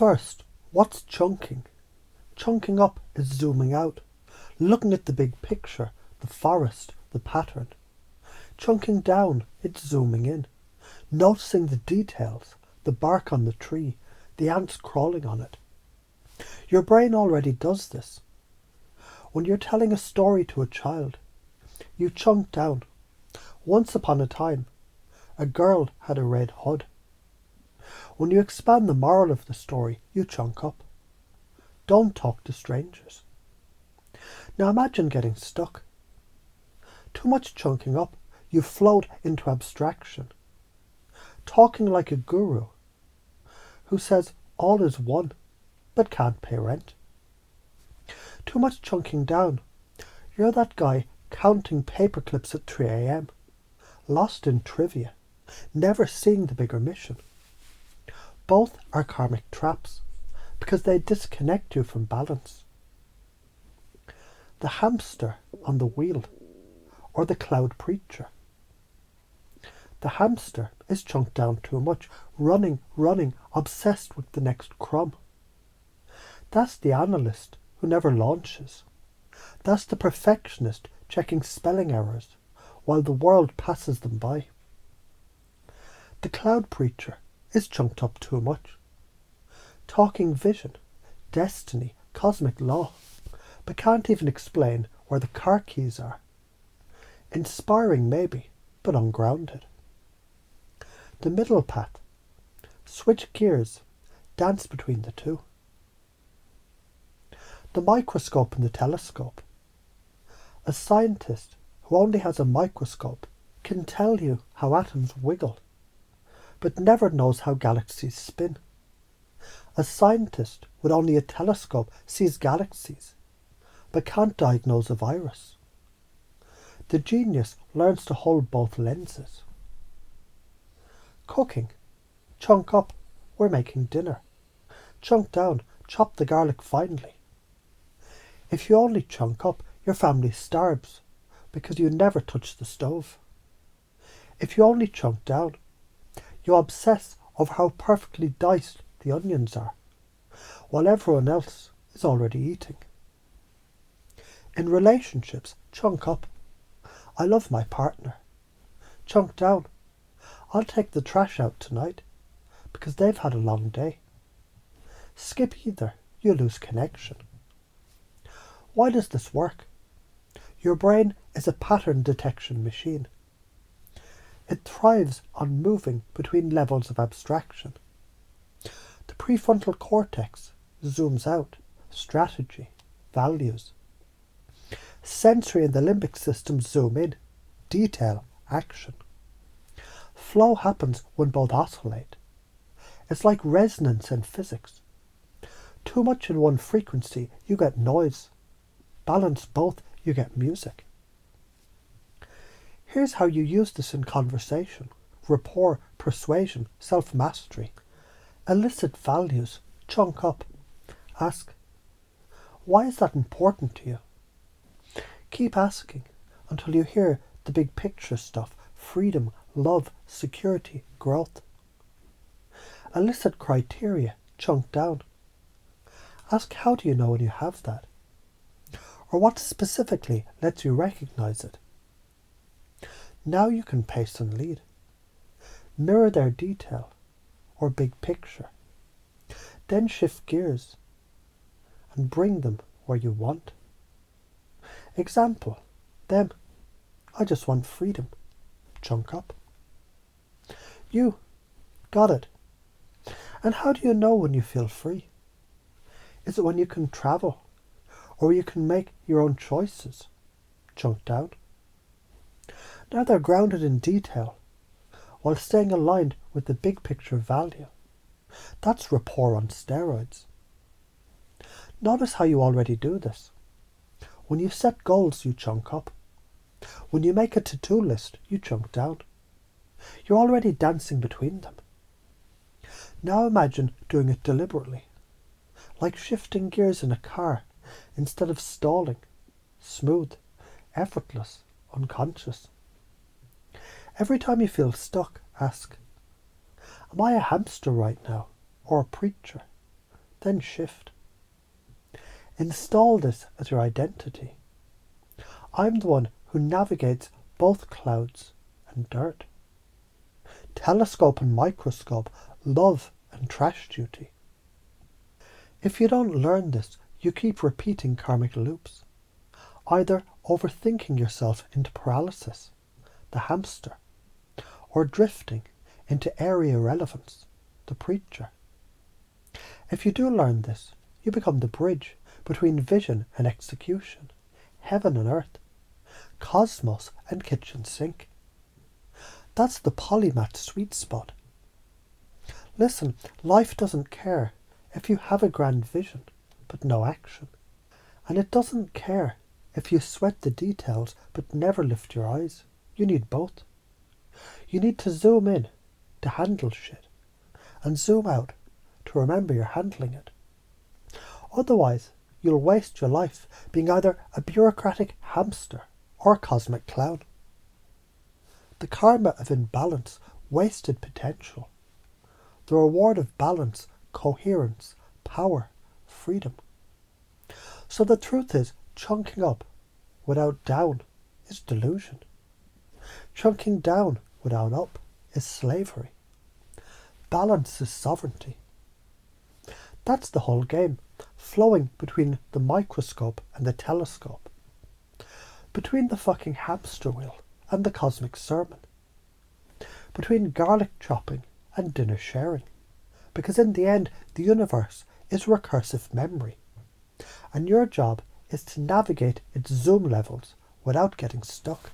First, what's chunking? Chunking up is zooming out, looking at the big picture, the forest, the pattern. Chunking down, it's zooming in, noticing the details, the bark on the tree, the ants crawling on it. Your brain already does this. When you're telling a story to a child, you chunk down. Once upon a time, a girl had a red hood. When you expand the moral of the story, you chunk up. Don't talk to strangers. Now imagine getting stuck. Too much chunking up, you float into abstraction. Talking like a guru who says all is one but can't pay rent. Too much chunking down, you're that guy counting paper clips at 3 a.m, lost in trivia, never seeing the bigger mission. Both are karmic traps because they disconnect you from balance. The hamster on the wheel or the cloud preacher. The hamster is chunked down too much, running, obsessed with the next crumb. That's the analyst who never launches. That's the perfectionist checking spelling errors while the world passes them by. The cloud preacher is chunked up too much, talking vision, destiny, cosmic law, but can't even explain where the car keys are. Inspiring maybe, but ungrounded. The middle path. Switch gears, dance between the two. The microscope and the telescope. A scientist who only has a microscope can tell you how atoms wiggle, but never knows how galaxies spin. A scientist with only a telescope sees galaxies, but can't diagnose a virus. The genius learns to hold both lenses. Cooking. Chunk up, we're making dinner. Chunk down, chop the garlic finely. If you only chunk up, your family starves because you never touch the stove. If you only chunk down, you obsess over how perfectly diced the onions are, while everyone else is already eating. In relationships, chunk up. I love my partner. Chunk down. I'll take the trash out tonight because they've had a long day. Skip either, you lose connection. Why does this work? Your brain is a pattern detection machine. It thrives on moving between levels of abstraction. The prefrontal cortex zooms out, strategy, values. Sensory and the limbic system zoom in, detail, action. Flow happens when both oscillate. It's like resonance in physics. Too much in one frequency, you get noise. Balance both, you get music. Here's how you use this in conversation, rapport, persuasion, self-mastery. Elicit values, chunk up. Ask, why is that important to you? Keep asking until you hear the big picture stuff, freedom, love, security, growth. Elicit criteria, chunk down. Ask, how do you know when you have that? Or what specifically lets you recognize it? Now you can pace and lead. Mirror their detail or big picture. Then shift gears and bring them where you want. Example, them. I just want freedom. Chunk up. You. Got it. And how do you know when you feel free? Is it when you can travel? Or you can make your own choices? Chunk down. Now they're grounded in detail, while staying aligned with the big picture value. That's rapport on steroids. Notice how you already do this. When you set goals, you chunk up. When you make a to-do list, you chunk down. You're already dancing between them. Now imagine doing it deliberately, like shifting gears in a car instead of stalling, smooth, effortless, unconscious. Every time you feel stuck, ask, am I a hamster right now, or a preacher? then shift. Install this as your identity. I'm the one who navigates both clouds and dirt. Telescope and microscope, love and trash duty. If you don't learn this, you keep repeating karmic loops, either overthinking yourself into paralysis, the hamster, or drifting into airy irrelevance, the preacher. If you do learn this, you become the bridge between vision and execution, heaven and earth, cosmos and kitchen sink. That's the polymath sweet spot. Listen, life doesn't care if you have a grand vision, but no action. And it doesn't care if you sweat the details, but never lift your eyes. You need both. You need to zoom in to handle shit, and zoom out to remember you're handling it. Otherwise, you'll waste your life being either a bureaucratic hamster or a cosmic clown. The karma of imbalance, wasted potential. The reward of balance, coherence, power, freedom. So the truth is, chunking up without down is delusion. Chunking down without up is slavery. Balance is sovereignty. That's the whole game, flowing between the microscope and the telescope. Between the fucking hamster wheel and the cosmic sermon. Between garlic chopping and dinner sharing. Because in the end, the universe is recursive memory. And your job is to navigate its zoom levels without getting stuck.